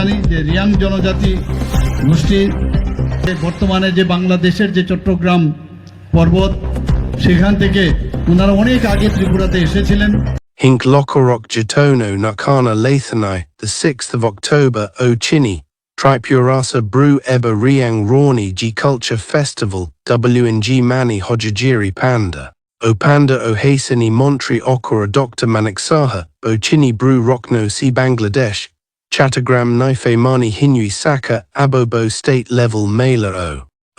জানি যে রিয়াং জনজাতি গোষ্ঠী বর্তমানে যে বাংলাদেশের যে চট্টগ্রাম পর্বত সেখান থেকে ওনারা অনেক আগে ত্রিপুরাতে এসেছিলেন। Hink Lokorok Jitono Nakana Lathanai, the 6th of October, O Chini, Tripurasa Brew Eba Reang Rawni G Culture Festival, WNG Mani Hojajiri Panda. O Panda O Hasani Montri Okura Dr. Manik Saha, O Chini Brew Rockno Si Bangladesh, Chattagram Nai phaimani hinui saka, Abobo State Level Mailer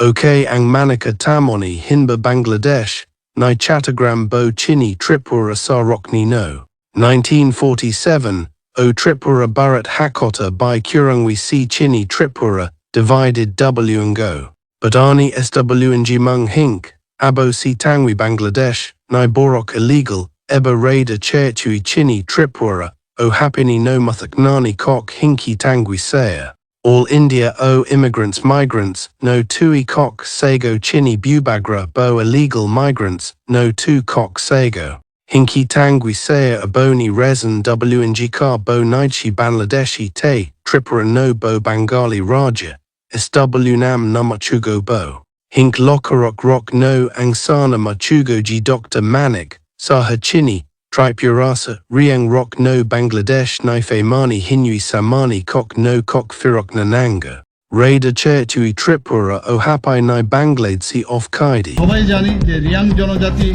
OK Ang Manika Tamoni Hinba Bangladesh, Nai Chattagram Bo Chini Tripura Sarokni No. 1947, O Tripura Bharat Hakota by Kurungwi Si Chini Tripura, divided W and Go. Badani SWNG Mung Hink, Abo Si Tangwi Bangladesh, Nai Borok Illegal, Eba Raider Chertui Chini Tripura, O Hapini No Muthaknani Kok Hinki Tangwi Saya. All India O immigrants migrants, no tui kok sago chini bubagra bo illegal migrants, no tu kok sago. Hinki tangwi saya aboni resin wng car bo naichi Bangladeshi te, Tripura no bo Bengali raja, SW nam namachugo bo. Hink lokarok rock no angsana machugo ji Dr. Manik, saha chini, Tripurasa, Reang Rock no Bangladesh Nai phaimani hinui samani kok no kok firok nananga. Raider Chertui Tripura O Hapai Nai Banglade Si Off Kaidi. সবাই জানি যে রিয়াং জনজাতি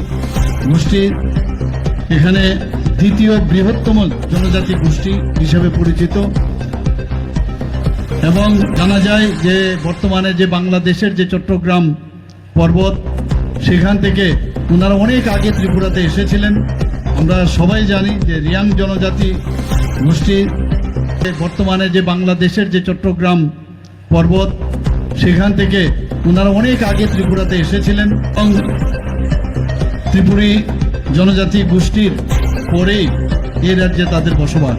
গোষ্ঠী এখানে দ্বিতীয় বৃহত্তম জনজাতি গোষ্ঠী হিসেবে পরিচিত এবং জানা যায় যে বর্তমানে যে বাংলাদেশের যে চট্টগ্রাম পর্বত সেখান থেকে ওনারা অনেক আগে ত্রিপুরাতে এসেছিলেন। আমরা সবাই জানি যে রিয়াং জনজাতি গোষ্ঠী বর্তমানে যে বাংলাদেশের যে চট্টগ্রাম পর্বত সেখান থেকে ওনারা অনেক আগে ত্রিপুরাতে এসেছিলেন এবং ত্রিপুরী জনজাতি গোষ্ঠীর পরেই এই রাজ্যে তাদের বসবাস।